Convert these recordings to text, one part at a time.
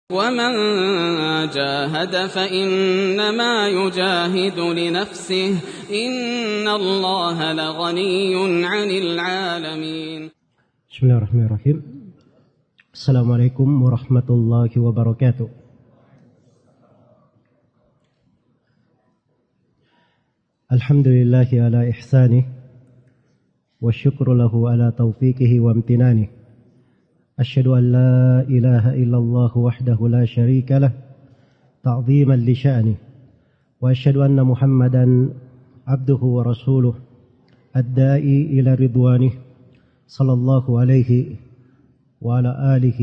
ومن جاهد فإنما يجاهد لنفسه إن الله لغني عن العالمين. بسم الله الرحمن الرحيم. السلام عليكم ورحمة الله وبركاته. الحمد لله على إحسانه والشكر له على توفيقه وامتنانه. أشهد أن لا إله إلا الله وحده لا شريك له تعظيما لشأنه، وأشهد أن محمدا عبده ورسوله الداعي إلى رضوانه صلى الله عليه وعلى آله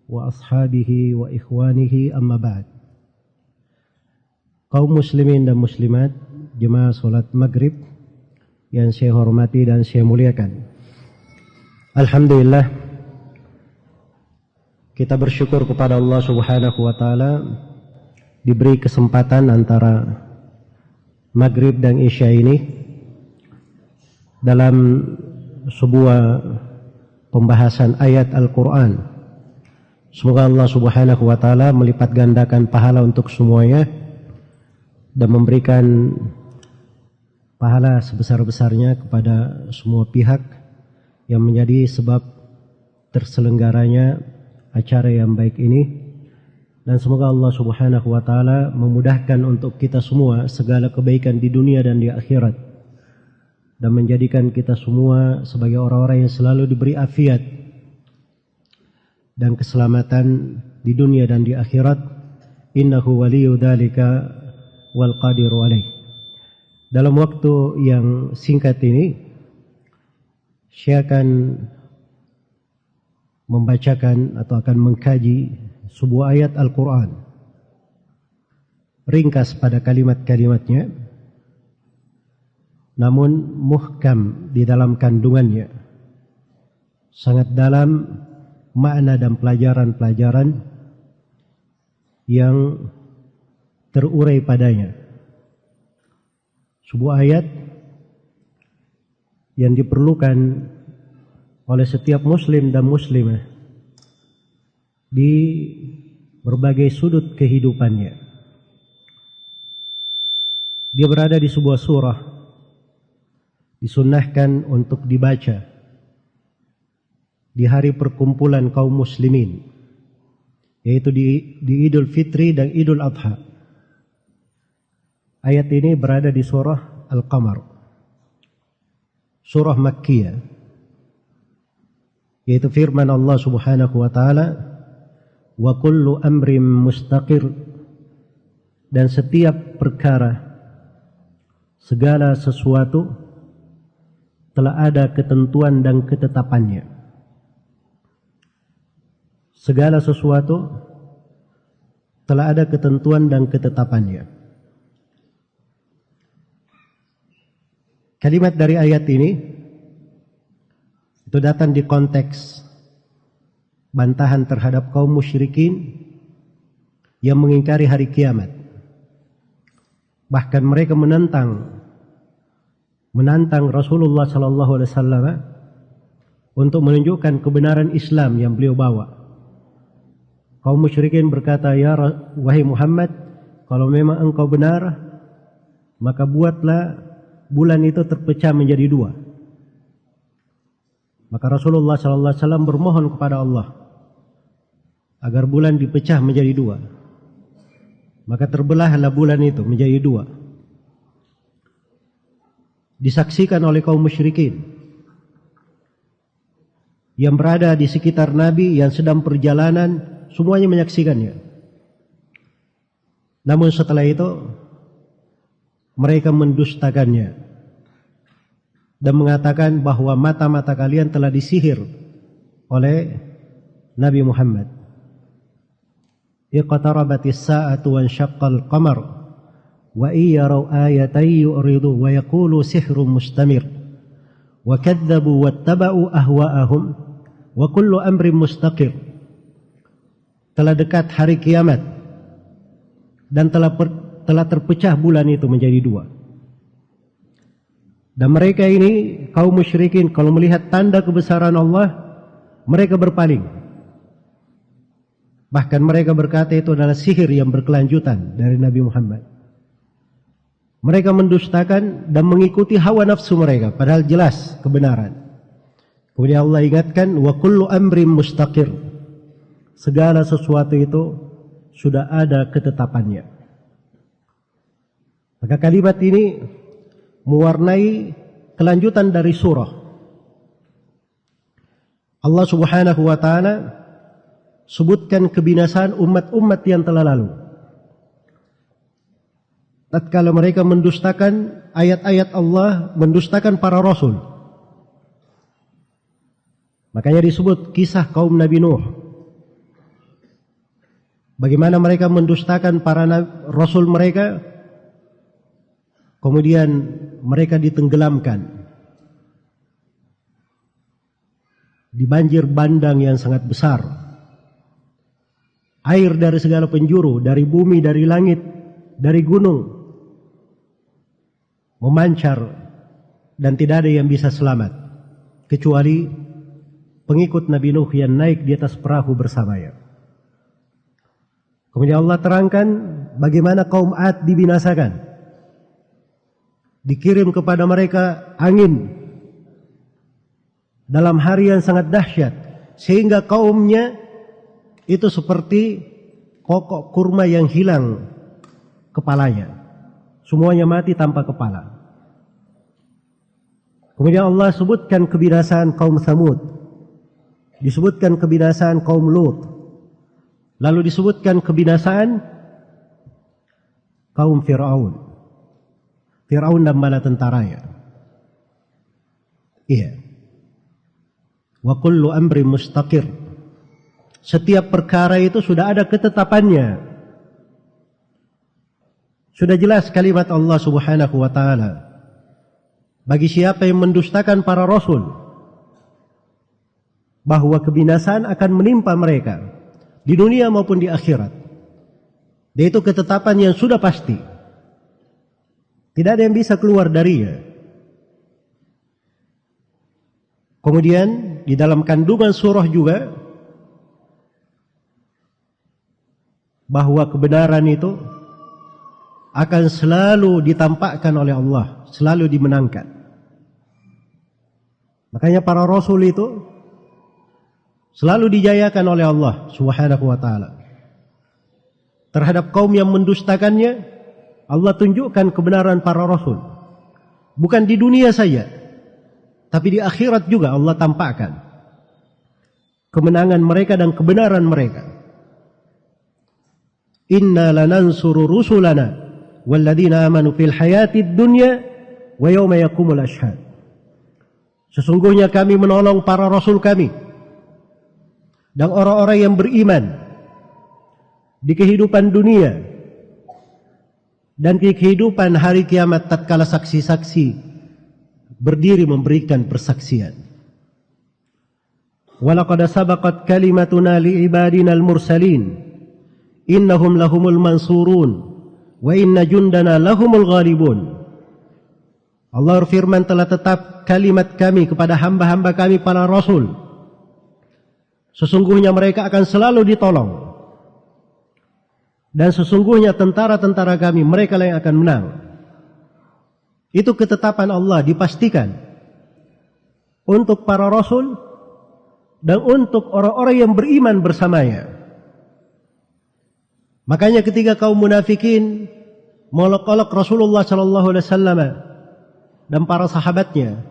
وأصحابه وإخوانه أما بعد. Kaum muslimin dan muslimat, jemaah salat maghrib yang saya hormati dan saya muliakan. Alhamdulillah, kita bersyukur kepada Allah Subhanahu wa taala diberi kesempatan antara maghrib dan isya ini dalam sebuah pembahasan ayat Al-Quran. Semoga Allah Subhanahu wa taala melipat gandakan pahala untuk semuanya dan memberikan pahala sebesar-besarnya kepada semua pihak yang menjadi sebab terselenggaranya acara yang baik ini, dan semoga Allah Subhanahu wa taala memudahkan untuk kita semua segala kebaikan di dunia dan di akhirat, dan menjadikan kita semua sebagai orang-orang yang selalu diberi afiat dan keselamatan di dunia dan di akhirat. Innahu waliyyu dzalika wal qadiru alaih. Dalam waktu yang singkat ini saya akan membacakan atau akan mengkaji sebuah ayat Al-Quran, ringkas pada kalimat-kalimatnya, namun muhkam di dalam kandungannya, sangat dalam makna dan pelajaran-pelajaran yang terurai padanya. Sebuah ayat yang diperlukan oleh setiap muslim dan muslimah di berbagai sudut kehidupannya. Dia berada di sebuah surah, disunnahkan untuk dibaca di hari perkumpulan kaum muslimin, yaitu di Idul Fitri dan Idul Adha. Ayat ini berada di surah Al-Qamar, surah Makkiyah, yaitu firman Allah Subhanahu wa taala, wa kullu amrin mustaqir, dan setiap perkara, segala sesuatu telah ada ketentuan dan ketetapannya. Segala sesuatu telah ada ketentuan dan ketetapannya. Kalimat dari ayat ini itu datang di konteks bantahan terhadap kaum musyrikin yang mengingkari hari kiamat. Bahkan mereka menantang Rasulullah sallallahu alaihi wasallam untuk menunjukkan kebenaran Islam yang beliau bawa. Kaum musyrikin berkata, "Ya wahai Muhammad, kalau memang engkau benar, maka buatlah bulan itu terpecah menjadi dua." Maka Rasulullah sallallahu alaihi wasallam bermohon kepada Allah agar bulan dipecah menjadi dua. Maka terbelahlah bulan itu menjadi dua. Disaksikan oleh kaum musyrikin yang berada di sekitar Nabi yang sedang perjalanan, semuanya menyaksikannya. Namun setelah itu mereka mendustakannya dan mengatakan bahwa mata-mata kalian telah disihir oleh Nabi Muhammad. Iqtarabatis sa'atu wa insyaqqal qamar wa iyaraw ayatan yu'ridu wa yaqulu sihrun mustamir wa kadzabu wattaba'u ahwa'ahum wa kullu amrin mustaqir. Telah dekat hari kiamat dan telah terpecah bulan itu menjadi dua. Dan mereka ini kaum musyrikin kalau melihat tanda kebesaran Allah, mereka berpaling. Bahkan mereka berkata itu adalah sihir yang berkelanjutan dari Nabi Muhammad. Mereka mendustakan dan mengikuti hawa nafsu mereka, padahal jelas kebenaran. Kemudian Allah ingatkan, wa kullu amrin mustaqir. Segala sesuatu itu sudah ada ketetapannya. Maka kalimat ini mewarnai kelanjutan dari surah. Allah Subhanahu wa ta'ala sebutkan kebinasaan umat-umat yang telah lalu. Tatkala mereka mendustakan ayat-ayat Allah, mendustakan para rasul. Makanya disebut kisah kaum Nabi Nuh. Bagaimana mereka mendustakan para rasul mereka, kemudian mereka ditenggelamkan di banjir bandang yang sangat besar. Air dari segala penjuru, dari bumi, dari langit, dari gunung, memancar dan tidak ada yang bisa selamat kecuali pengikut Nabi Nuh yang naik di atas perahu bersamanya. Kemudian Allah terangkan bagaimana kaum Ad dibinasakan. Dikirim kepada mereka angin dalam hari yang sangat dahsyat, sehingga kaumnya itu seperti pokok kurma yang hilang kepalanya. Semuanya mati tanpa kepala. Kemudian Allah sebutkan kebinasaan kaum Tsamud, disebutkan kebinasaan kaum Lut, lalu disebutkan kebinasaan kaum Fir'aun. Fir'aun dan bala tentaranya. Iya. Wa kullu amri mustaqir. Setiap perkara itu sudah ada ketetapannya. Sudah jelas kalimat Allah Subhanahu wa ta'ala. Bagi siapa yang mendustakan para rasul, bahwa kebinasaan akan menimpa mereka di dunia maupun di akhirat. Dan itu ketetapan yang sudah pasti. Tidak ada yang bisa keluar darinya. Kemudian di dalam kandungan surah juga bahwa kebenaran itu akan selalu ditampakkan oleh Allah, selalu dimenangkan. Makanya para rasul itu selalu dijayakan oleh Allah Subhanahu wa ta'ala. Terhadap kaum yang mendustakannya, Allah tunjukkan kebenaran para rasul. Bukan di dunia saja, tapi di akhirat juga Allah tampakkan kemenangan mereka dan kebenaran mereka. Inna lanansuru rusulana walladzina amanu fil hayatid dunya wa yawma yaqumul ashhad. Sesungguhnya kami menolong para rasul kami dan orang-orang yang beriman di kehidupan dunia dan di kehidupan hari kiamat tatkala saksi-saksi berdiri memberikan persaksian. Walaqad sabaqat kalimatuna liibadina al-mursalin innahum lahumul mansurun wa inna jundana lahumul ghalibun. Allah berfirman, telah tetap kalimat kami kepada hamba-hamba kami para rasul. Sesungguhnya mereka akan selalu ditolong. Dan sesungguhnya tentara-tentara kami, mereka lah yang akan menang. Itu ketetapan Allah dipastikan untuk para rasul dan untuk orang-orang yang beriman bersamanya. Makanya ketika kaum munafikin molok-olok Rasulullah sallallahu alaihi wasallam dan para sahabatnya,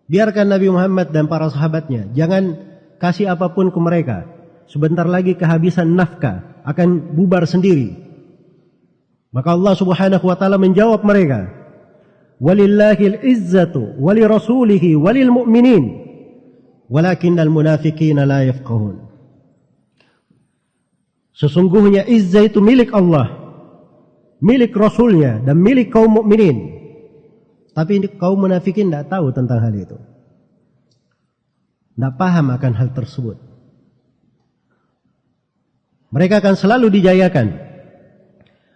biarkan Nabi Muhammad dan para sahabatnya, jangan kasih apapun ke mereka. Sebentar lagi kehabisan nafkah, akan bubar sendiri. Maka Allah Subhanahu wa taala menjawab mereka, walillahil izzatu walirasulihi walil mu'minin walakinnal munafiqina la yafqahun. Sesungguhnya izzah itu milik Allah, milik Rasulnya dan milik kaum mukminin. Tapi kaum munafikin tidak tahu tentang hal itu, tidak paham akan hal tersebut. Mereka akan selalu dijayakan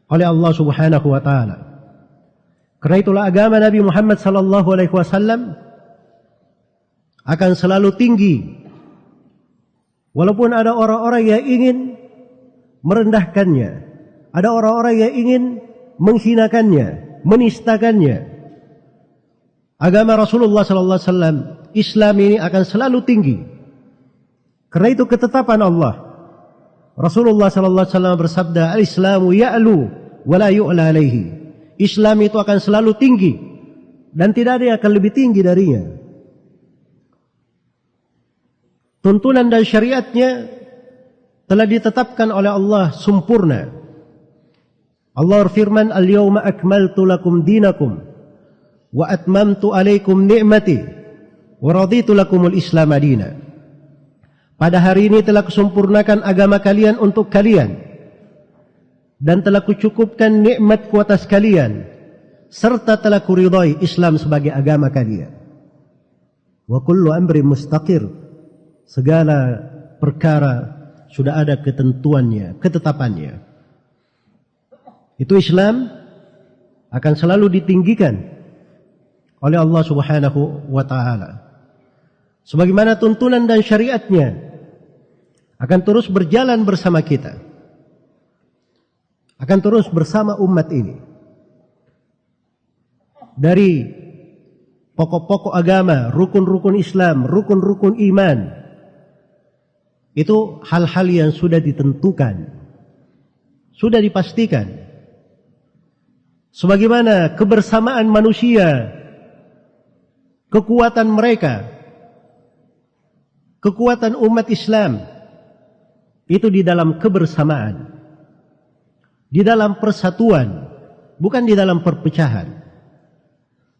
oleh Allah Subhanahu wa taala. Karena itulah agama Nabi Muhammad sallallahu alaihi wasallam akan selalu tinggi. Walaupun ada orang-orang yang ingin merendahkannya. Ada orang-orang yang ingin menghinakannya, menistakannya. Agama Rasulullah sallallahu alaihi wasallam, Islam ini akan selalu tinggi. Karena itu ketetapan Allah. Rasulullah sallallahu alaihi wasallam bersabda, "Al-Islamu ya'lu wa la yu'la alaihi." Islam itu akan selalu tinggi dan tidak ada yang akan lebih tinggi darinya. Tuntunan dan syariatnya telah ditetapkan oleh Allah sempurna. Allah berfirman, "Al-yawma akmaltu lakum dinakum wa atmamtu alaikum ni'mati wa raditu lakumul Islam madina." Pada hari ini telah kusempurnakan agama kalian untuk kalian dan telah kucukupkan nikmatku atas kalian serta telah kuridai Islam sebagai agama kalian. Wa kullu amri mustaqir. Segala perkara sudah ada ketentuannya, ketetapannya. Itu Islam akan selalu ditinggikan oleh Allah Subhanahu wa taala. Sebagaimana tuntunan dan syariatnya akan terus berjalan bersama kita. Akan terus bersama umat ini. Dari pokok-pokok agama, rukun-rukun Islam, rukun-rukun iman. Itu hal-hal yang sudah ditentukan, sudah dipastikan. Sebagaimana kebersamaan manusia, kekuatan mereka, kekuatan umat Islam, itu di dalam kebersamaan, di dalam persatuan, bukan di dalam perpecahan.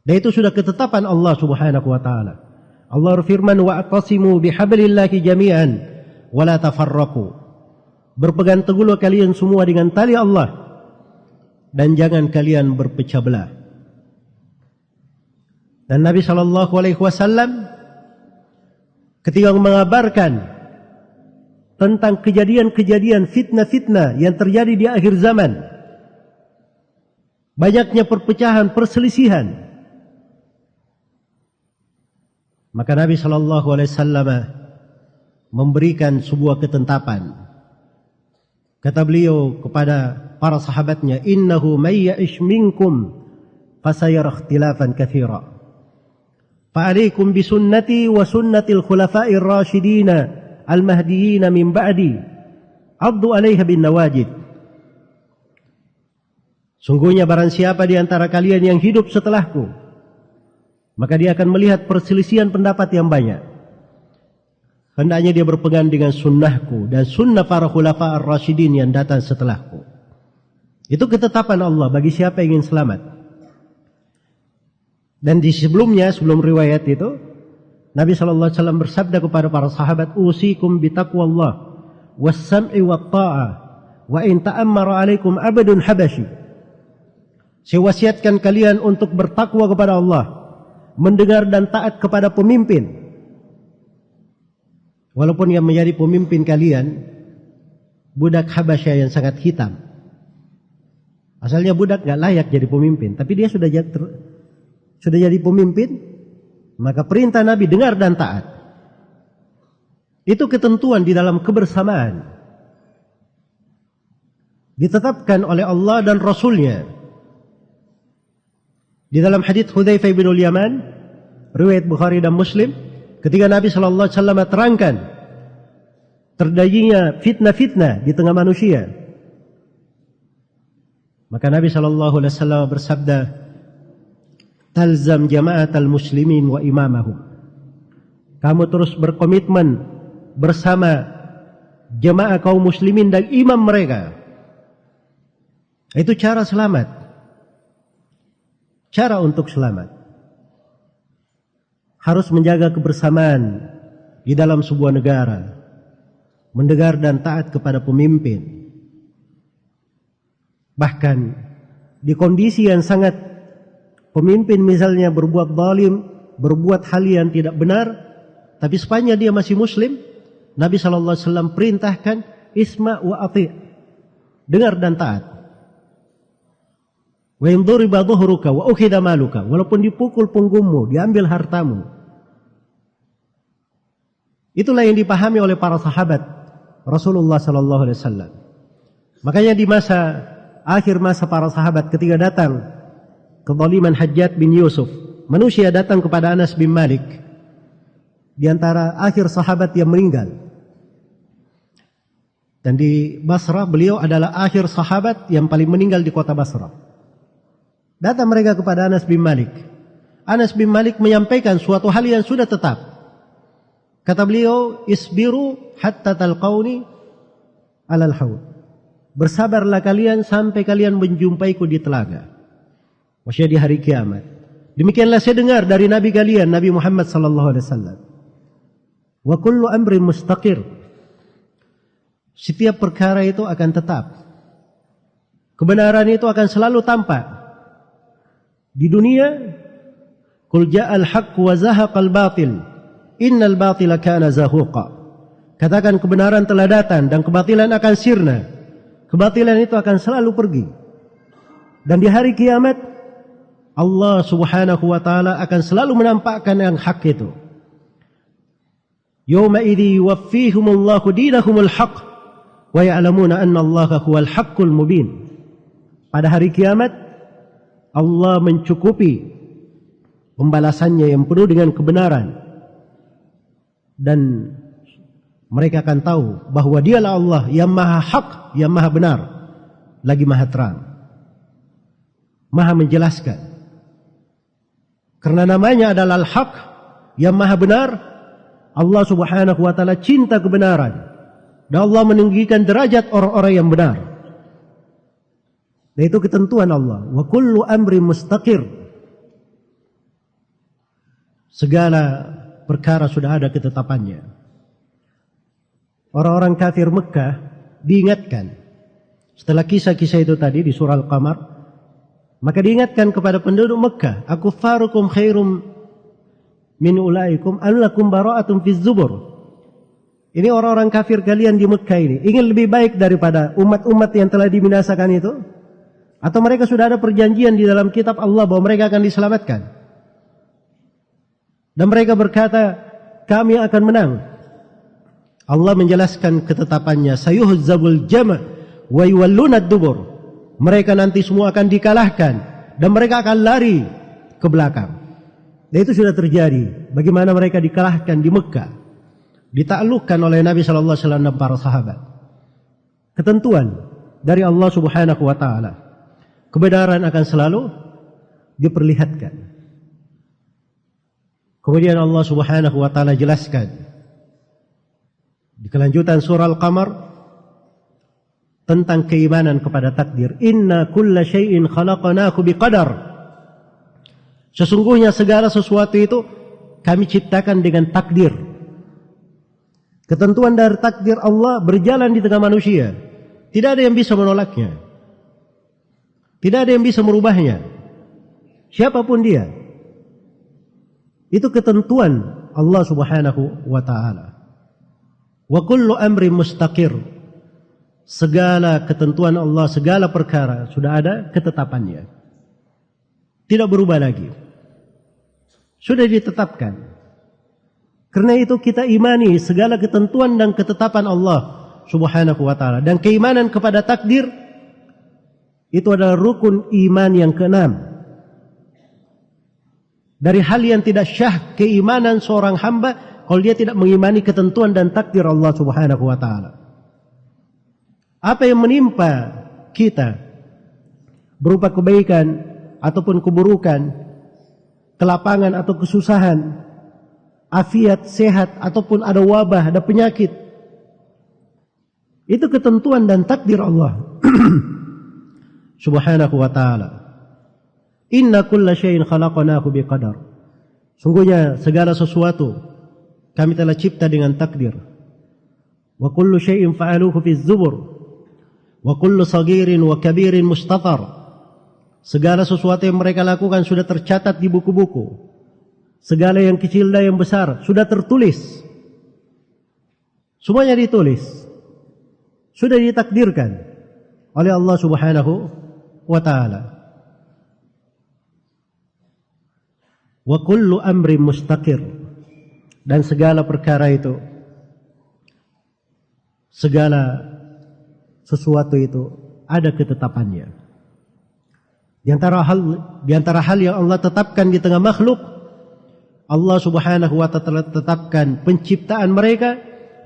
Dan itu sudah ketetapan Allah Subhanahu wa taala. Allah berfirman, "Wa'tasimu bihablillahi jami'an wala tafarraqu." Berpegang teguhlah kalian semua dengan tali Allah dan jangan kalian berpecah belah. Dan Nabi sallallahu alaihi wasallam ketika mengabarkan tentang kejadian-kejadian fitnah-fitnah yang terjadi di akhir zaman, banyaknya perpecahan, perselisihan, maka Nabi sallallahu alaihi wasallam memberikan sebuah ketetapan. Kata beliau kepada para sahabatnya, "Innahu may ya'ish minkum fasayara ikhtilafan katsira. Fa'alaikum bisunnati wa sunnatil khulafa'ir rasyidin al-mahdiyyin min ba'di. 'addu 'alaiha bin nawajid." Sungguhnya barang siapa di antara kalian yang hidup setelahku, maka dia akan melihat perselisihan pendapat yang banyak. Hendaknya dia berpegang dengan sunnahku dan sunnah para khulafa ar-rasyidin yang datang setelahku. Itu ketetapan Allah bagi siapa yang ingin selamat. Dan di sebelumnya, sebelum riwayat itu, Nabi SAW bersabda kepada para sahabat, "Usikum bitaqwallah was-sam'i wat-ta'ah wa in ta'ammara alaikum abadun habashi." Saya wasiatkan kalian untuk bertakwa kepada Allah, mendengar dan taat kepada pemimpin. Walaupun yang menjadi pemimpin kalian budak Habasyah yang sangat hitam. Asalnya budak gak layak jadi pemimpin, tapi dia sudah jadi pemimpin, maka perintah Nabi dengar dan taat. Itu ketentuan di dalam kebersamaan. Ditetapkan oleh Allah dan Rasulnya. Di dalam hadits Hudzaifah bin Yaman, riwayat Bukhari dan Muslim, ketika Nabi sallallahu alaihi wasallam terangkan terjadinya fitnah-fitnah di tengah manusia, maka Nabi sallallahu alaihi wasallam bersabda, "Talzam jama'atal muslimin wa imamahum." Kamu terus berkomitmen bersama jemaah kaum muslimin dan imam mereka. Itu cara selamat. Cara untuk selamat. Harus menjaga kebersamaan di dalam sebuah negara, mendengar dan taat kepada pemimpin. Bahkan di kondisi yang sangat pemimpin misalnya berbuat zalim, berbuat hal yang tidak benar, tapi sepanjang dia masih muslim, Nabi SAW perintahkan isma' wa ati', dengar dan taat. Wa in duriba dhuhruka wa ukhidha maluka, walaupun dipukul punggungmu, diambil hartamu. Itulah yang dipahami oleh para sahabat Rasulullah sallallahu alaihi wasallam. Makanya di akhir masa para sahabat ketika datang kezaliman Hajjaj bin Yusuf, manusia datang kepada Anas bin Malik, di antara akhir sahabat yang meninggal. Dan di Basrah beliau adalah akhir sahabat yang paling meninggal di kota Basrah. Datang mereka kepada Anas bin Malik. Anas bin Malik menyampaikan suatu hal yang sudah tetap. Kata beliau, isbiru hatta talqauni alal haud. Bersabarlah kalian sampai kalian menjumpaiku di telaga. Maksudnya di hari kiamat. Demikianlah saya dengar dari Nabi kalian, Nabi Muhammad sallallahu alaihi wasallam. Wa kullu amrin mustaqir. Setiap perkara itu akan tetap. Kebenaran itu akan selalu tampak. Di dunia, qul ja'al haqq wa zahaqal batil. Innal batila kana zahuqa. Katakan kebenaran telah datang dan kebatilan akan sirna. Kebatilan itu akan selalu pergi. Dan di hari kiamat, Allah subhanahu wa ta'ala akan selalu menampakkan yang hak itu. Yawma idhi yuwaffihumullahu dinahumul haq wa ya'lamuna anna allaha huwal haqqul mubin. Pada hari kiamat, Allah mencukupi pembalasannya yang penuh dengan kebenaran. Dan mereka akan tahu bahwa dialah Allah yang maha hak, yang maha benar, lagi maha terang, maha menjelaskan. Karena namanya adalah al-haq, yang maha benar. Allah subhanahu wa ta'ala cinta kebenaran, dan Allah meninggikan derajat orang-orang yang benar. Dan itu ketentuan Allah. Wa kullu amri mustaqir. Segala perkara sudah ada ketetapannya. Orang-orang kafir Mekah diingatkan setelah kisah-kisah itu tadi di surah Al-Qamar, maka diingatkan kepada penduduk Mekah, akuffarukum khairum min ulaikum allakum bara'atum fiz zubur. Ini orang-orang kafir kalian di Mekah ini ingin lebih baik daripada umat-umat yang telah dibinasakan itu, atau mereka sudah ada perjanjian di dalam kitab Allah bahwa mereka akan diselamatkan. Dan mereka berkata, kami akan menang. Allah menjelaskan ketetapannya, sayuhzabul jama' wa yuwallunad dubur. Mereka nanti semua akan dikalahkan dan mereka akan lari ke belakang. Dan itu sudah terjadi. Bagaimana mereka dikalahkan di Mekah, ditaklukkan oleh Nabi sallallahu alaihi wasallam dan para sahabat. Ketentuan dari Allah subhanahu wa ta'ala. Kebenaran akan selalu diperlihatkan. Kemudian Allah subhanahu wa ta'ala jelaskan di kelanjutan surah Al-Qamar tentang keimanan kepada takdir. Inna kulla syai'in khalaqnahu biqadar. Sesungguhnya segala sesuatu itu kami ciptakan dengan takdir. Ketentuan dari takdir Allah berjalan di tengah manusia. Tidak ada yang bisa menolaknya. Tidak ada yang bisa merubahnya. Siapapun dia. Itu ketentuan Allah subhanahu wa ta'ala. Wa kullu amri mustaqir. Segala ketentuan Allah, segala perkara sudah ada ketetapannya. Tidak berubah lagi. Sudah ditetapkan. Karena itu kita imani segala ketentuan dan ketetapan Allah subhanahu wa ta'ala. Dan keimanan kepada takdir itu adalah rukun iman yang keenam. Dari hal yang tidak syah keimanan seorang hamba kalau dia tidak mengimani ketentuan dan takdir Allah subhanahu wa ta'ala. Apa yang menimpa kita berupa kebaikan ataupun keburukan, kelapangan atau kesusahan, afiat, sehat ataupun ada wabah, ada penyakit, itu ketentuan dan takdir Allah subhanahu wa ta'ala. Inna kulla syai'in khalaqnahu biqadar. Sungguhnya segala sesuatu kami telah cipta dengan takdir. Wa kullu syai'in fa'aluhu fi zubur. Wa kullu sagirin wa kabirin mustatar. Segala sesuatu yang mereka lakukan sudah tercatat di buku-buku. Segala yang kecil dan yang besar sudah tertulis. Semuanya ditulis. Sudah ditakdirkan oleh Allah subhanahu wa ta'ala. Wa kullu amri mustaqir. Dan segala perkara itu, segala sesuatu itu ada ketetapannya. Di antara hal yang Allah tetapkan di tengah makhluk, Allah Subhanahu wa ta'ala tetapkan penciptaan mereka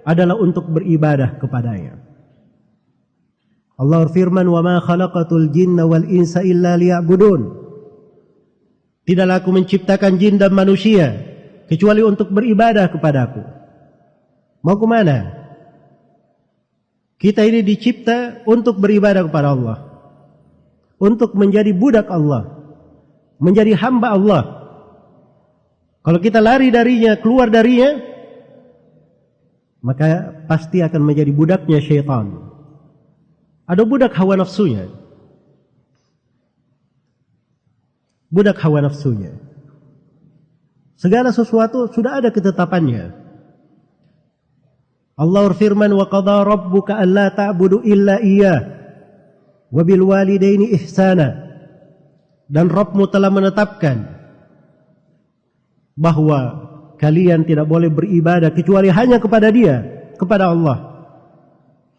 adalah untuk beribadah kepadanya. Allah berfirman, "Wa ma khalaqatul jinna wal insa illa liya'budun." Tidaklah aku menciptakan jin dan manusia kecuali untuk beribadah kepadaku. Mau ke mana? Kita ini dicipta untuk beribadah kepada Allah, untuk menjadi budak Allah, menjadi hamba Allah. Kalau kita lari darinya, keluar darinya, maka pasti akan menjadi budaknya syaitan. Ada budak hawa nafsunya. Budak hawa nafsunya. Segala sesuatu sudah ada ketetapannya. Allah berfirman, "Wa qadha rabbuka alla ta'budu illa iyyah wa bil walidaini ihsana." Dan Rabbmu telah menetapkan bahwa kalian tidak boleh beribadah kecuali hanya kepada Dia, kepada Allah.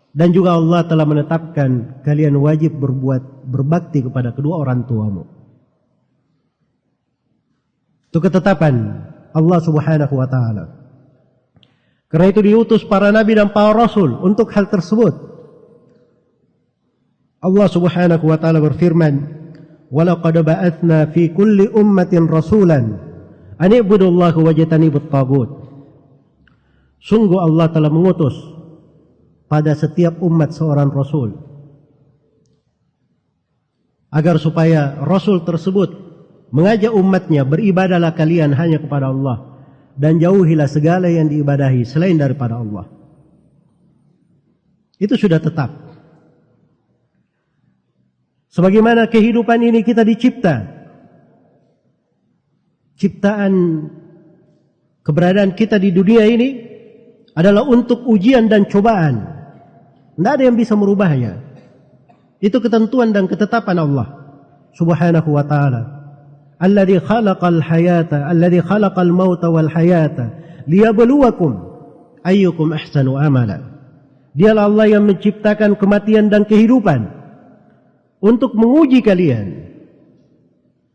Dan juga Allah telah menetapkan kalian wajib berbakti kepada kedua orang tuamu. Itu ketetapan Allah Subhanahu wa ta'ala. Karena itu diutus para nabi dan para rasul untuk hal tersebut. Allah Subhanahu wa ta'ala berfirman, "Walaqad ba'atsna fi kulli ummatin rasulan an i'budullaha wajtanibut taghut." Sungguh Allah telah mengutus pada setiap umat seorang rasul agar supaya rasul tersebut mengajak umatnya, beribadahlah kalian hanya kepada Allah dan jauhilah segala yang diibadahi selain daripada Allah. Itu sudah tetap. Sebagaimana kehidupan ini kita dicipta, ciptaan keberadaan kita di dunia ini adalah untuk ujian dan cobaan. Tidak ada yang bisa merubahnya. Itu ketentuan dan ketetapan Allah Subhanahu wa ta'ala. Alladzi khalaqal hayata, alladzi khalaqal mauta wal hayata liyabluwakum ayyukum ahsanu amala. Dialah Allah yang menciptakan kematian dan kehidupan untuk menguji kalian.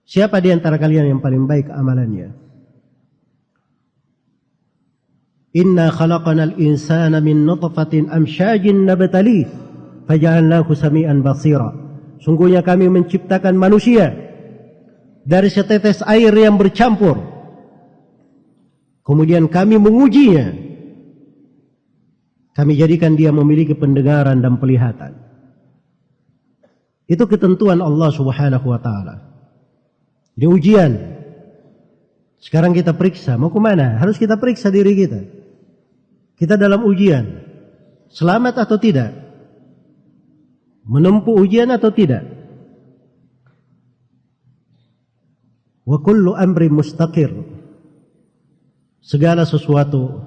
Siapa di antara kalian yang paling baik amalannya? Inna khalaqanal insana min nutfatin amsyajin nabtalih faja'alnahu sami'an basira. Sungguhnya kami menciptakan manusia dari setetes air yang bercampur. Kemudian kami mengujinya. Kami jadikan dia memiliki pendengaran dan penglihatan. Itu ketentuan Allah Subhanahu wa ta'ala. Ini ujian. Sekarang kita periksa, mau kemana? Harus kita periksa diri kita. Kita dalam ujian. Selamat atau tidak? Menempuh ujian atau tidak? Wa kullu amri mustaqir. Segala sesuatu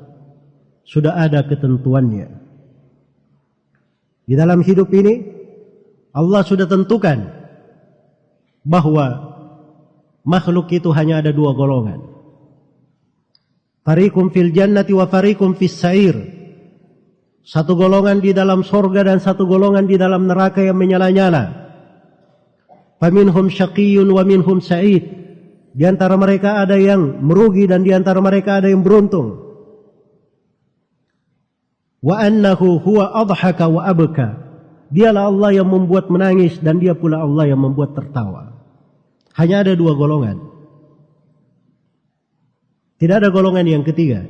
sudah ada ketentuannya. Di dalam hidup ini Allah sudah tentukan bahwa makhluk itu hanya ada dua golongan. Fariqum fil jannati wa fariqum fis sa'ir. Satu golongan di dalam sorga dan satu golongan di dalam neraka yang menyala-nyala. Faminhum syaqiyyun wa minhum sa'id. Di antara mereka ada yang merugi dan di antara mereka ada yang beruntung. Wa annahu huwa adhaka wa abka. Dialah Allah yang membuat menangis dan dia pula Allah yang membuat tertawa. Hanya ada dua golongan. Tidak ada golongan yang ketiga.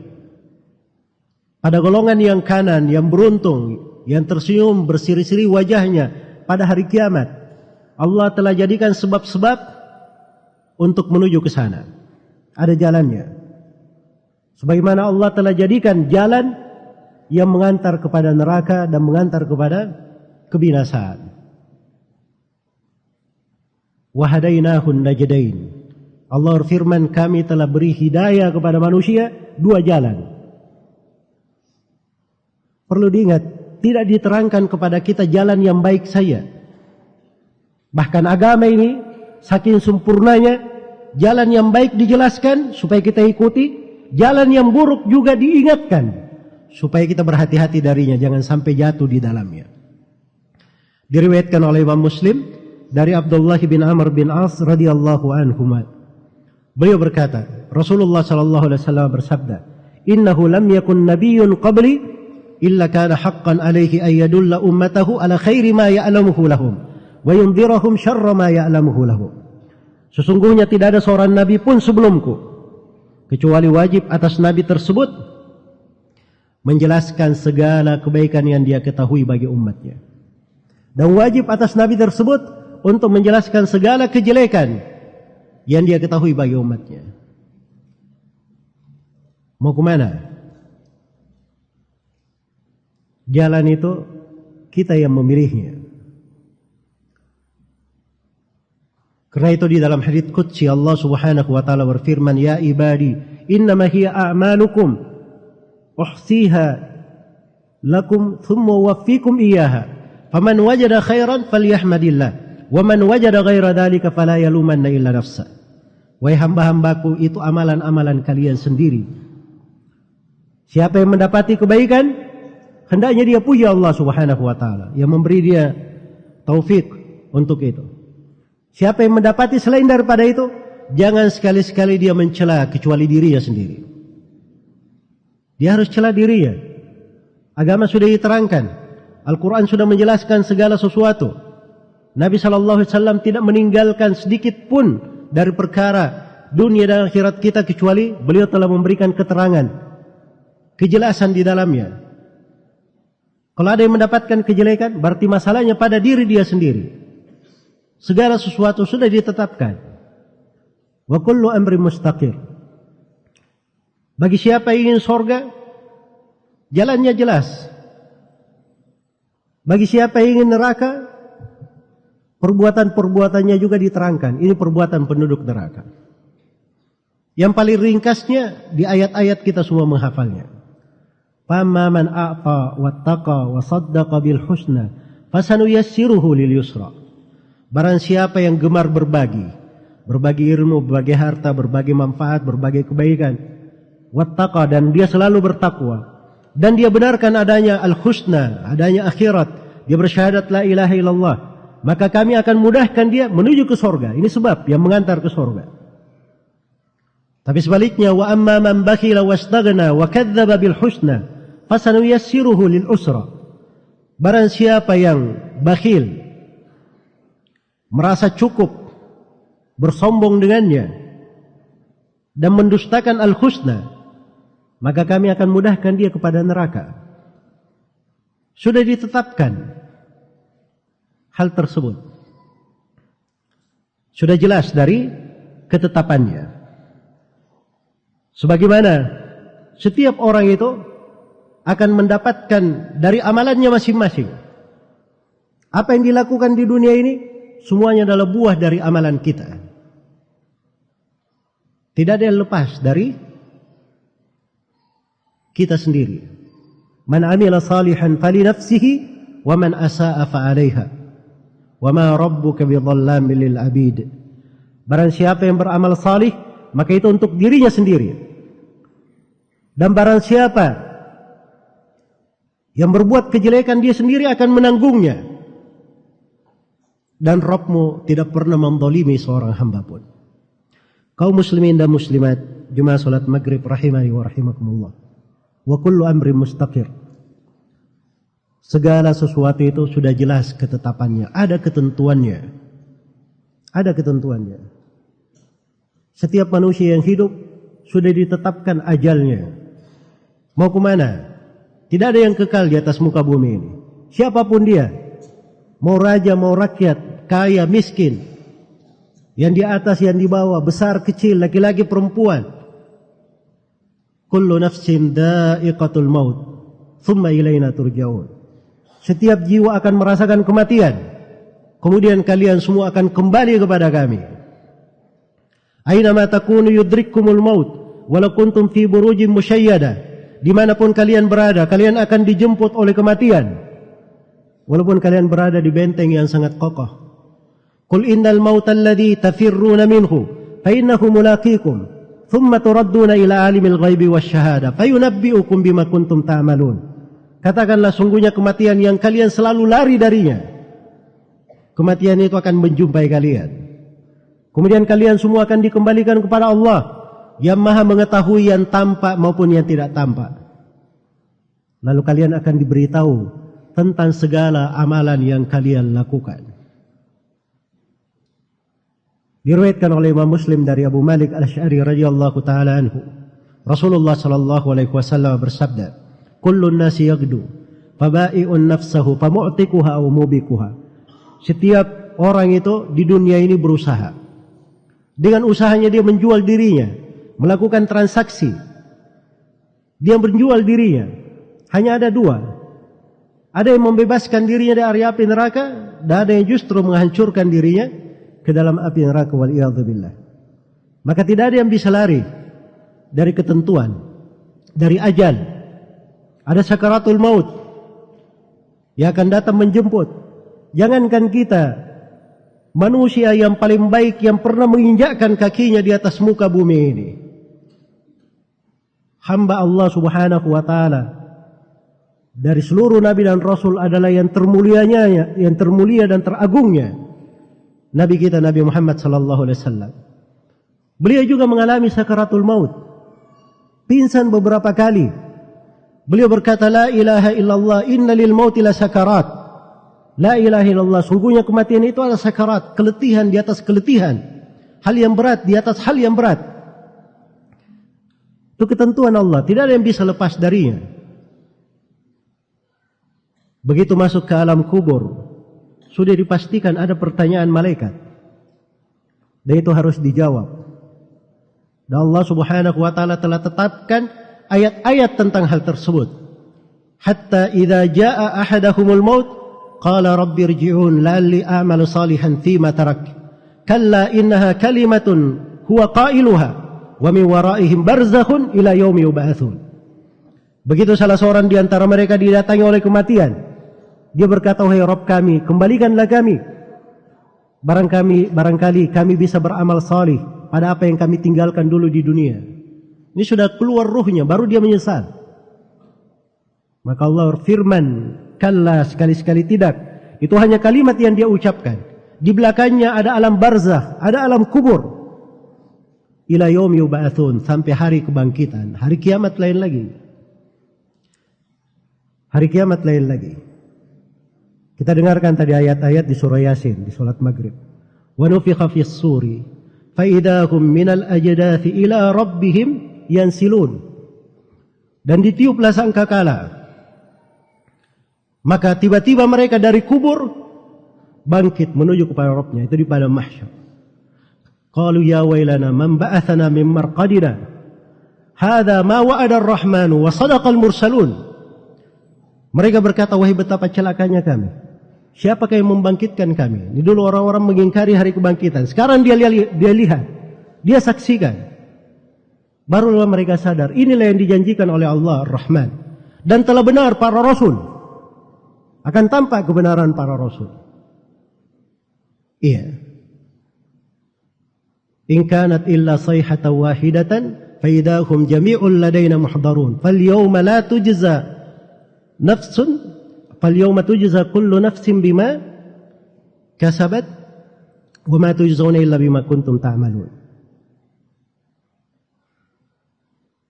Pada golongan yang kanan, yang beruntung, yang tersenyum berseri-seri wajahnya pada hari kiamat, Allah telah jadikan sebab-sebab untuk menuju ke sana. Ada jalannya. Sebagaimana Allah telah jadikan jalan yang mengantar kepada neraka dan mengantar kepada kebinasaan. Wa hadainahun najdain. Allah berfirman, kami telah beri hidayah kepada manusia dua jalan. Perlu diingat, tidak diterangkan kepada kita jalan yang baik saja. Bahkan agama ini saking sempurnanya, jalan yang baik dijelaskan supaya kita ikuti, jalan yang buruk juga diingatkan supaya kita berhati-hati darinya, jangan sampai jatuh di dalamnya. Diriwayatkan oleh Imam Muslim dari Abdullah bin Amr bin As radhiyallahu anhuma. Beliau berkata, Rasulullah sallallahu alaihi wasallam bersabda, "Innahu lam yakun nabiyyun qabli illa kana haqqan alaihi an yadulla ummatahu ala khairi ma ya'lamuhu lahum wa yundhirahum syarra ma ya'lamuhu lahum." Sesungguhnya tidak ada seorang nabi pun sebelumku kecuali wajib atas nabi tersebut menjelaskan segala kebaikan yang dia ketahui bagi umatnya. Dan wajib atas nabi tersebut untuk menjelaskan segala kejelekan yang dia ketahui bagi umatnya. Mau kemana? Jalan itu kita yang memilihnya. Karena itu di dalam hadits qudsi Allah Subhanahu wa taala berfirman, "Ya ibadi, innama hiya a'malukum uhsiha lakum thumma uwaffikum iyyaha. Faman wajada khairan falyahmadillah, wa man wajada ghaira dzalika fala yalumanna illa nafsa." Wahai hamba-hambaku, itu amalan-amalan kalian sendiri. Siapa yang mendapati kebaikan, hendaknya dia puji Allah Subhanahu wa taala yang memberi dia taufik untuk itu. Siapa yang mendapati selain daripada itu, jangan sekali-sekali dia mencela kecuali dirinya sendiri. Dia harus cela dirinya. Agama sudah diterangkan. Al-Quran sudah menjelaskan segala sesuatu. Nabi SAW tidak meninggalkan sedikit pun dari perkara dunia dan akhirat kita kecuali beliau telah memberikan keterangan, kejelasan di dalamnya. Kalau ada yang mendapatkan kejelekan, berarti masalahnya pada diri dia sendiri. Segala sesuatu sudah ditetapkan. Wa kullu amri mustaqir. Bagi siapa yang ingin surga, jalannya jelas. Bagi siapa yang ingin neraka, perbuatan-perbuatannya juga diterangkan. Ini perbuatan penduduk neraka. Yang paling ringkasnya di ayat-ayat kita semua menghafalnya. Famma man a'ta wattaqa wa saddaqa bil husna fasanuyassiruhu lil yusra. Barang siapa yang gemar berbagi ilmu, berbagi harta, berbagi manfaat, berbagi kebaikan, wattaqa, dan dia selalu bertakwa, dan dia benarkan adanya al-husna, adanya akhirat, dia bersyahadat la ilaha illallah, maka kami akan mudahkan dia menuju ke surga. Ini sebab yang mengantar ke surga. Tapi sebaliknya, wa amma man bakhila wastaghna wa kadzdzaba bil husna fasanuyassiruhu lil usra. Barang siapa yang bakhil, merasa cukup, bersombong dengannya, dan mendustakan al-husna, maka kami akan mudahkan dia kepada neraka. Sudah ditetapkan hal tersebut. Sudah jelas dari ketetapannya. Sebagaimana setiap orang itu akan mendapatkan dari amalannya masing-masing. Apa yang dilakukan di dunia ini semuanya adalah buah dari amalan kita. Tidak ada yang lepas dari kita sendiri. Man amila salihan fali nafsihi wa man asa'a fa 'alaiha. Wa ma rabbuka bidhallamin lil 'abid. Barang siapa yang beramal salih, maka itu untuk dirinya sendiri. Dan barang siapa yang berbuat kejelekan, dia sendiri akan menanggungnya. Dan Rabbmu tidak pernah menzalimi seorang hamba pun. Kaum muslimin dan muslimat, jemaah salat maghrib rahimani wa rahimakumullah. Wa kullu amrin mustaqir. Segala sesuatu itu sudah jelas ketetapannya, ada ketentuannya. Ada ketentuannya. Setiap manusia yang hidup sudah ditetapkan ajalnya. Mau kemana? Tidak ada yang kekal di atas muka bumi ini. Siapapun dia, mau raja, mau rakyat, kaya, miskin, yang di atas, yang di bawah, besar, kecil, laki-laki, perempuan. Kullu nafsin dha'iqatul maut, thumma ilaina turja'un. Setiap jiwa akan merasakan kematian, kemudian kalian semua akan kembali kepada kami. Aina ma takunu yudrikkumul maut, walau kuntum fi burujin musyayyada. Dimanapun kalian berada, kalian akan dijemput oleh kematian, walaupun kalian berada di benteng yang sangat kokoh. Qul innal mauta alladhi tafirruna minhu fa innahu mulaqikum thumma turadduna ila alimil ghaibi wasyahada fayunabbi'ukum bima kuntum ta'malun. Katakanlah, sungguhnya kematian yang kalian selalu lari darinya, kematian itu akan menjumpai kalian. Kemudian kalian semua akan dikembalikan kepada Allah yang Maha mengetahui yang tampak maupun yang tidak tampak. Lalu kalian akan diberitahu tentang segala amalan yang kalian lakukan. Diriwayatkan oleh Imam Muslim dari Abu Malik Al-Asy'ari radhiyallahu taala anhu, Rasulullah sallallahu alaihi wasallam bersabda, "Kullun nasi yaghdu, fabai'un nafsahu famu'tikuha aw mubikuha." Setiap orang itu di dunia ini berusaha. Dengan usahanya dia menjual dirinya, melakukan transaksi. Dia menjual dirinya. Hanya ada dua. Ada yang membebaskan dirinya dari api neraka, dan ada yang justru menghancurkan dirinya ke dalam api neraka, wal'iyadzubillah. Maka tidak ada yang bisa lari dari ketentuan, dari ajal. Ada sakaratul maut yang akan datang menjemput. Jangankan kita, manusia yang paling baik yang pernah menginjakkan kakinya di atas muka bumi ini, hamba Allah subhanahu wa ta'ala dari seluruh nabi dan rasul adalah yang termulia dan teragungnya nabi kita, Nabi Muhammad sallallahu alaihi wasallam. Beliau juga mengalami sakaratul maut, pingsan beberapa kali. Beliau berkata, la ilaha illallah, inna lil mauti la sakarat. La ilaha illallah, sungguhnya kematian itu adalah sakarat, keletihan di atas keletihan, hal yang berat di atas hal yang berat. Itu ketentuan Allah, tidak ada yang bisa lepas darinya. Begitu masuk ke alam kubur, sudah dipastikan ada pertanyaan malaikat, dan itu harus dijawab. Dan Allah subhanahu wa ta'ala telah tetapkan ayat-ayat tentang hal tersebut. Hatta idza jaa ahadahumul maut qala rabbi irji'un la'alli a'malu salihan fima tarak. Kalla innaha kalimatun huwa qailuha wa min waraihim barzakhun ila yaumi yub'atsun. Begitu salah seorang di antara mereka didatangi oleh kematian, dia berkata, wahai Rabb kami, kembalikanlah kami. Barangkali kami bisa beramal salih pada apa yang kami tinggalkan dulu di dunia. Ini sudah keluar ruhnya, baru dia menyesal. Maka Allah berfirman, kalla, sekali-sekali tidak. Itu hanya kalimat yang dia ucapkan. Di belakangnya ada alam barzakh, ada alam kubur. Ila yaumi yub'atsun, sampai hari kebangkitan. Hari kiamat lain lagi. Hari kiamat lain lagi. Kita dengarkan tadi ayat-ayat di surah Yasin, di salat maghrib. Wa nufikha fis suri fa idahum minal ajdathi ila rabbihim yansilun. Dan ditiuplah sangkakala, maka tiba-tiba mereka dari kubur bangkit menuju kepada Rabbnya. Itu di padang mahsyar. Qalu ya wailana man ba'athana min marqadina hadza ma wa'ada ar-rahmanu wa sadaqa al-mursalun. Mereka berkata, wahai betapa celakanya kami, siapakah yang membangkitkan kami? Ini dulu orang-orang mengingkari hari kebangkitan. Sekarang dia lihat, dia saksikan. Barulah mereka sadar, inilah yang dijanjikan oleh Allah Ar-Rahman. Dan telah benar para Rasul. Akan tampak kebenaran para Rasul. Iya. In kanat illa sayhatan wahidatan fa idahum jami'un ladaina muhdarun. Fal yawma la tujza nafsun, fal yawma tujza kullu nafsin bima kasabat wa ma tujzauna illa bima kuntum ta'malun.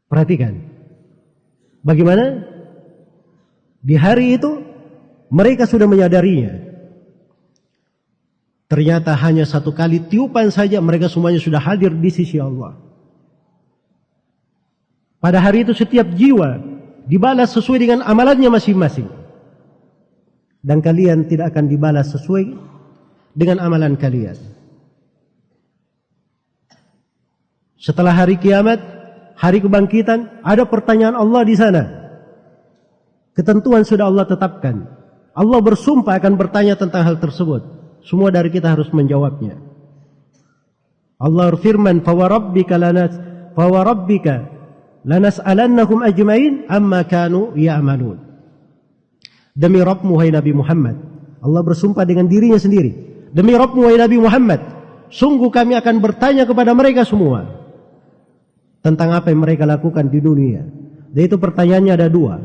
Perhatikan bagaimana di hari itu mereka sudah menyadarinya. Ternyata hanya satu kali tiupan saja mereka semuanya sudah hadir di sisi Allah. Pada hari itu setiap jiwa dibalas sesuai dengan amalannya masing-masing. Dan kalian tidak akan dibalas sesuai dengan amalan kalian. Setelah hari kiamat, hari kebangkitan, ada pertanyaan Allah di sana. Ketentuan sudah Allah tetapkan. Allah bersumpah akan bertanya tentang hal tersebut. Semua dari kita harus menjawabnya. Allah berfirman, "Fawarabbika lanas'alannahum ajma'in amma kanu ya'malun." Demi Rabbmu wahai Nabi Muhammad, Allah bersumpah dengan dirinya sendiri. Demi Rabbmu wahai Nabi Muhammad, sungguh kami akan bertanya kepada mereka semua tentang apa yang mereka lakukan di dunia. Dan itu pertanyaannya ada dua.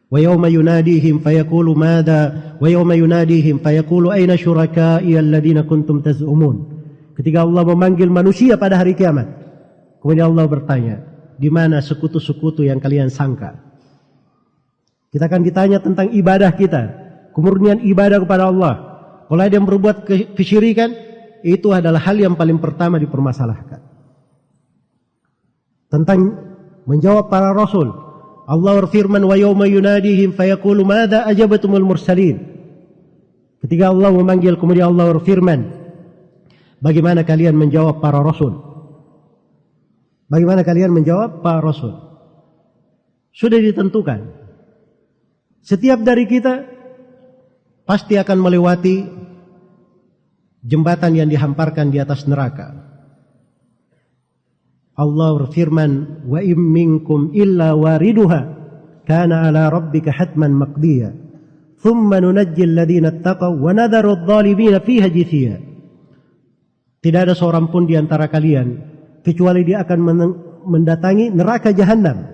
Wa yawma yunadihim fayaqulu madza wa yawma yunadihim fayaqulu aina syuraka'i alladziina kuntum taz'umun. Ketika Allah memanggil manusia pada hari kiamat, kemudian Allah bertanya, di mana sekutu-sekutu yang kalian sangka? Kita akan ditanya tentang ibadah kita, kemurnian ibadah kepada Allah. Kalau ada yang berbuat kesyirikan, itu adalah hal yang paling pertama dipermasalahkan. Tentang menjawab para rasul, Allah berfirman, wa yawma yunadihim fayaqulu madza ajabatumul mursalin. Ketika Allah memanggil, kemudian Allah berfirman, bagaimana kalian menjawab para rasul? Bagaimana kalian menjawab para rasul? Sudah ditentukan. Setiap dari kita pasti akan melewati jembatan yang dihamparkan di atas neraka. Allah berfirman, wa im minkum illa wariduha kana ala rabbika hatman maqdiya thumma nunajji alladhina ittaqaw wa nadharu adh-dhalimina fiha jithiya. Tidak ada seorang pun di antara kalian kecuali dia akan mendatangi neraka jahanam.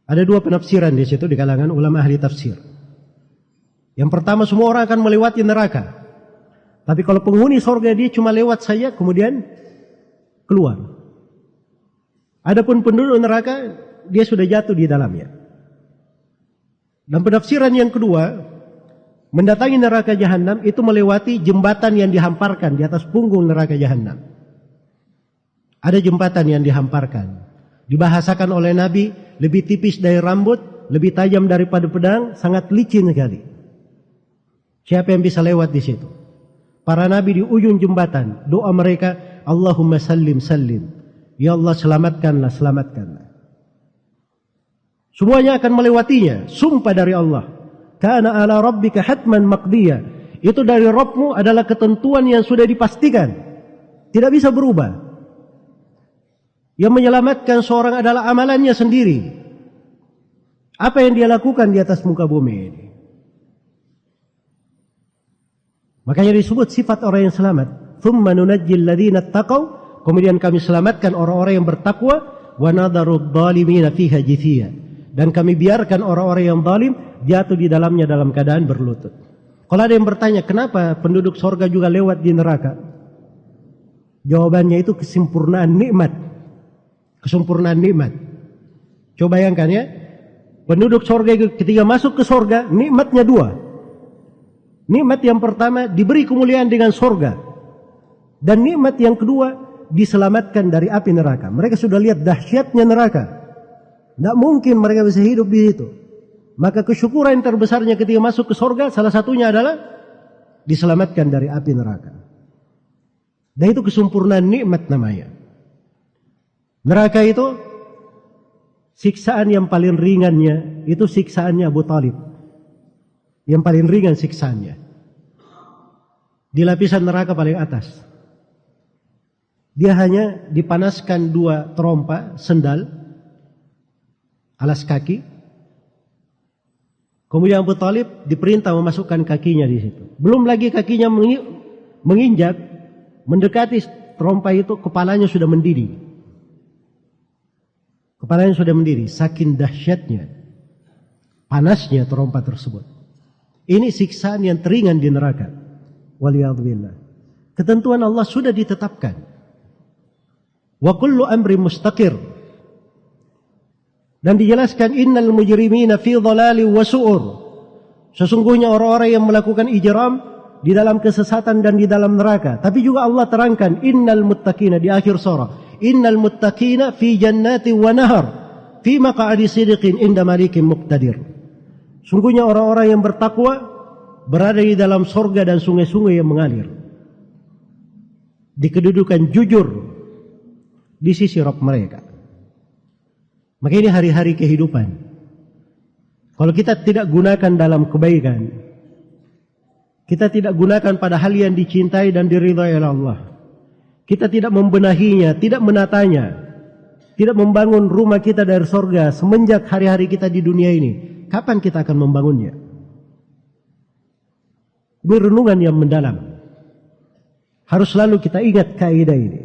Ada dua penafsiran di situ di kalangan ulama ahli tafsir. Yang pertama, semua orang akan melewati neraka. Tapi kalau penghuni surga dia cuma lewat saja kemudian keluar. Adapun penduduk neraka, dia sudah jatuh di dalamnya. Dan penafsiran yang kedua, mendatangi neraka jahanam itu melewati jembatan yang dihamparkan di atas punggung neraka jahanam. Ada jembatan yang dihamparkan. Dibahasakan oleh Nabi, lebih tipis dari rambut, lebih tajam daripada pedang, sangat licin sekali. Siapa yang bisa lewat di situ? Para nabi di ujung jembatan, doa mereka, Allahumma sallim sallim. Ya Allah, selamatkanlah, selamatkanlah. Semuanya akan melewatinya. Sumpah dari Allah. Kana ala rabbika hatman maqdiya. Itu dari Rabbmu adalah ketentuan yang sudah dipastikan. Tidak bisa berubah. Yang menyelamatkan seorang adalah amalannya sendiri. Apa yang dia lakukan di atas muka bumi ini. Makanya disebut sifat orang yang selamat. Thumma nunajjil ladzina ittaqaw, kemudian kami selamatkan orang-orang yang bertakwa, wa nadharu adh-dhalimina fiha jithiya, dan kami biarkan orang-orang yang zalim jatuh di dalamnya dalam keadaan berlutut. Kalau ada yang bertanya, kenapa penduduk surga juga lewat di neraka? Jawabannya itu kesempurnaan nikmat. Kesempurnaan nikmat. Coba bayangkan ya, penduduk surga ketika masuk ke surga, nikmatnya dua. Nikmat yang pertama, diberi kemuliaan dengan surga. Dan nikmat yang kedua, diselamatkan dari api neraka. Mereka sudah lihat dahsyatnya neraka. Tidak mungkin mereka bisa hidup di situ. Maka kesyukuran terbesarnya ketika masuk ke surga, salah satunya adalah diselamatkan dari api neraka. Dan itu kesempurnaan nikmat namanya. Neraka itu, siksaan yang paling ringannya, itu siksaannya Abu Talib. Yang paling ringan siksaannya. Di lapisan neraka paling atas. Dia hanya dipanaskan dua terompa, sendal, alas kaki. Kemudian Abu Talib diperintah memasukkan kakinya di situ. Belum lagi kakinya menginjak, mendekati terompa itu, kepalanya sudah mendidih. Kepalanya sudah mendidih, saking dahsyatnya, panasnya terompa tersebut. Ini siksaan yang teringan di neraka. Waliyadzubillah. Ketentuan Allah sudah ditetapkan. Wa kullu amri mustaqir. Dan dijelaskan innal mujrimina fi dhalalin wa su'ur. Sesungguhnya orang-orang yang melakukan ijram di dalam kesesatan dan di dalam neraka. Tapi juga Allah terangkan innal muttaqina di akhir surah. Innal muttaqina fi jannati wa nahar fi maq'adi sidqin inda malikin muqtadir. Sungguhnya orang-orang yang bertakwa berada di dalam surga dan sungai-sungai yang mengalir. Di kedudukan jujur di sisi Rabb mereka. Maka ini hari-hari kehidupan. Kalau kita tidak gunakan dalam kebaikan, kita tidak gunakan pada hal yang dicintai dan diridhai oleh Allah, kita tidak membenahinya, tidak menatanya, tidak membangun rumah kita dari surga semenjak hari-hari kita di dunia ini, kapan kita akan membangunnya? Ini renungan yang mendalam. Harus selalu kita ingat kaidah ini.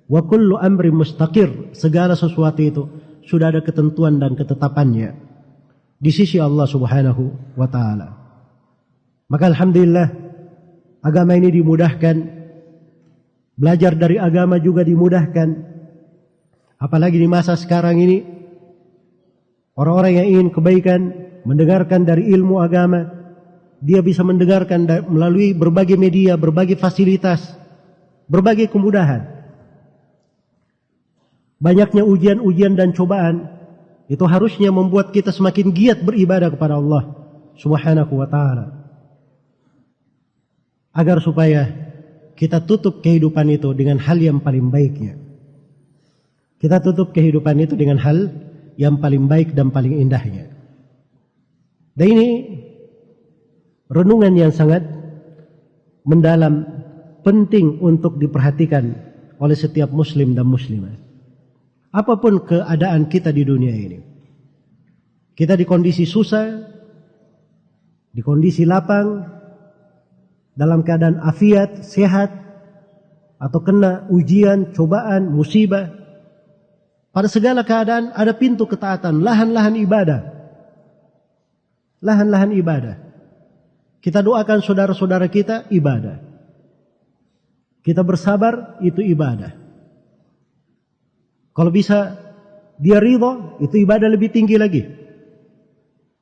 Wa kullu amri mustaqir, segala sesuatu itu sudah ada ketentuan dan ketetapannya di sisi Allah Subhanahu wa taala. Maka alhamdulillah agama ini dimudahkan, belajar dari agama juga dimudahkan. Apalagi di masa sekarang ini, orang-orang yang ingin kebaikan mendengarkan dari ilmu agama, dia bisa mendengarkan melalui berbagai media, berbagai fasilitas, berbagai kemudahan. Banyaknya ujian-ujian dan cobaan itu harusnya membuat kita semakin giat beribadah kepada Allah Subhanahu wa taala, agar supaya kita tutup kehidupan itu dengan hal yang paling baiknya. Kita tutup kehidupan itu dengan hal yang paling baik dan paling indahnya. Dan ini renungan yang sangat mendalam, penting untuk diperhatikan oleh setiap muslim dan muslimah. Apapun keadaan kita di dunia ini, kita di kondisi susah, di kondisi lapang, dalam keadaan afiat, sehat, atau kena ujian, cobaan, musibah, pada segala keadaan ada pintu ketaatan, lahan-lahan ibadah. Lahan-lahan ibadah. Kita doakan saudara-saudara kita, ibadah. Kita bersabar, itu ibadah. Kalau bisa dia ridha, itu ibadah lebih tinggi lagi.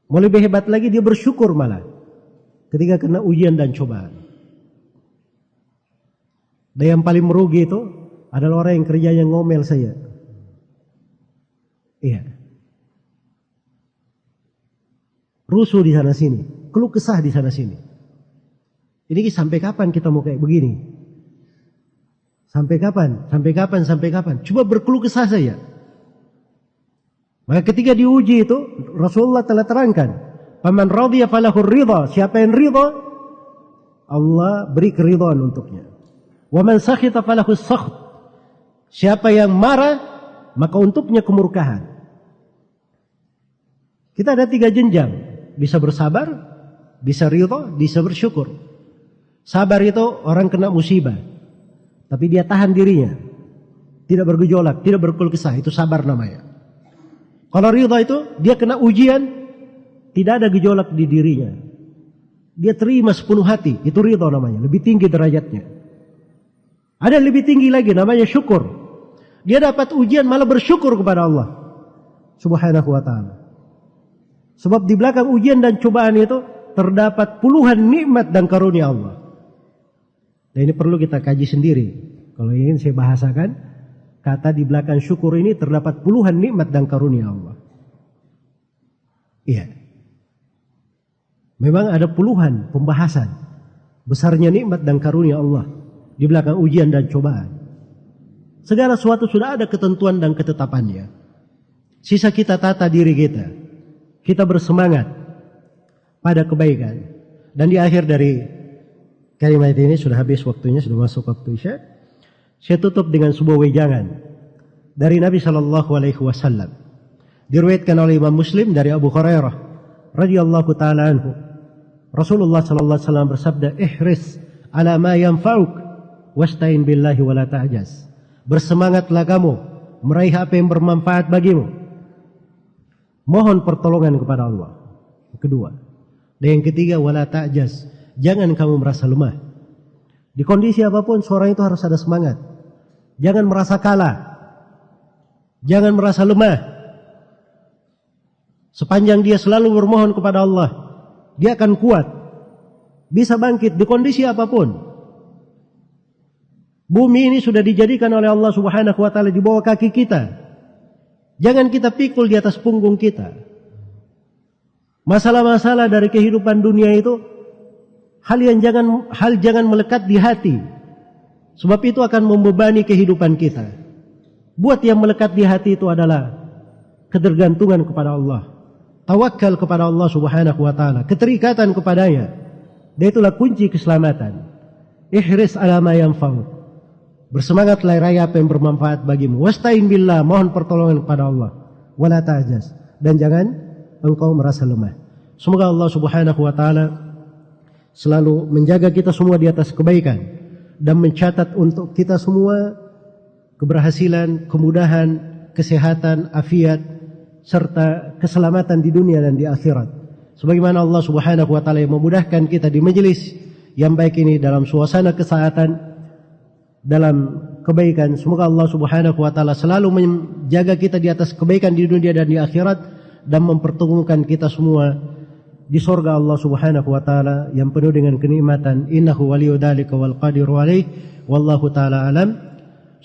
Mau lebih hebat lagi, dia bersyukur malah ketika kena ujian dan cobaan. Dan yang paling merugi itu adalah orang yang kerjanya ngomel saja. Iya. Rusuh di sana sini, keluh kesah di sana sini. Ini sampai kapan kita mau kayak begini? Sampai kapan? Sampai kapan? Sampai kapan? Coba berkeluh kesah saja. Maka ketika diuji itu, Rasulullah telah terangkan, "Faman radhiya falahu ridha." Siapa yang ridha, Allah beri keridhaan untuknya. "Wa man sakhita falahu sakht." Siapa yang marah, maka untuknya kemurkaan. Kita ada 3 jenjang, bisa bersabar, bisa ridha, bisa bersyukur. Sabar itu orang kena musibah, tapi dia tahan dirinya, tidak bergejolak, tidak berkeluh kesah, itu sabar namanya. Kalau ridha itu dia kena ujian, tidak ada gejolak di dirinya, dia terima sepenuh hati, itu ridha namanya, lebih tinggi derajatnya. Ada yang lebih tinggi lagi, namanya syukur. Dia dapat ujian malah bersyukur kepada Allah Subhanahu wa ta'ala. Sebab di belakang ujian dan cobaan itu terdapat puluhan nikmat dan karunia Allah. Dan ini perlu kita kaji sendiri. Kalau ingin saya bahasakan, kata di belakang syukur ini terdapat puluhan nikmat dan karunia Allah. Iya. Memang ada puluhan pembahasan besarnya nikmat dan karunia Allah di belakang ujian dan cobaan. Segala sesuatu sudah ada ketentuan dan ketetapannya. Sisa kita tata diri kita. Kita bersemangat pada kebaikan. Dan di akhir dari kalimat ini sudah habis waktunya, sudah masuk waktu Isya. Saya tutup dengan sebuah wejangan dari Nabi sallallahu alaihi wasallam. Diriwayatkan oleh Imam Muslim dari Abu Hurairah radhiyallahu taala anhu. Rasulullah sallallahu alaihi wasallam bersabda, "Ihris ala ma yanfa'uk wasta'in billahi wa la ta'jaz." Bersemangatlah kamu meraih apa yang bermanfaat bagimu. Mohon pertolongan kepada Allah. Kedua. Dan yang ketiga, wala ta'jaz. Jangan kamu merasa lemah. Di kondisi apapun, seorang itu harus ada semangat. Jangan merasa kalah. Jangan merasa lemah. Sepanjang dia selalu bermohon kepada Allah, dia akan kuat. Bisa bangkit di kondisi apapun. Bumi ini sudah dijadikan oleh Allah Subhanahu wa ta'ala di bawah kaki kita. Jangan kita pikul di atas punggung kita. Masalah-masalah dari kehidupan dunia itu hal jangan melekat di hati. Sebab itu akan membebani kehidupan kita. Buat yang melekat di hati itu adalah ketergantungan kepada Allah. Tawakal kepada Allah Subhanahu wa ta'ala, keterikatan kepadanya. Dan itulah kunci keselamatan. Ihris ala ma yanfa'u. Bersemangatlah raih apa yang bermanfaat bagimu. Wasta'in billah, mohon pertolongan kepada Allah. Wala ta'jaz, dan jangan engkau merasa lemah. Semoga Allah Subhanahu wa ta'ala selalu menjaga kita semua di atas kebaikan dan mencatat untuk kita semua keberhasilan, kemudahan, kesehatan, afiat, serta keselamatan di dunia dan di akhirat. Sebagaimana Allah Subhanahu wa taala yang memudahkan kita di majelis yang baik ini dalam suasana kesaatan, dalam kebaikan. Semoga Allah Subhanahu wa taala selalu menjaga kita di atas kebaikan di dunia dan di akhirat, dan mempertemukan kita semua di surga Allah Subhanahu wa taala yang penuh dengan kenikmatan. Innahu waliyyu dzalika wal qadiru alaih. Wallahu taala alam.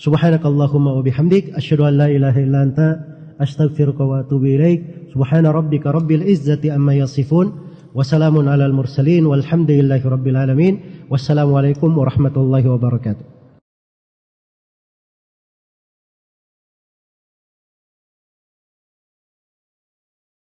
Subhanakallahumma wa bihamdik asyhadu an la ilaha illa anta astaghfiruka wa atubu ilaik. Subhana rabbika rabbil izzati amma yasifun wa salamun alal mursalin walhamdulillahi rabbil alamin. Wassalamualaikum warahmatullahi wabarakatuh.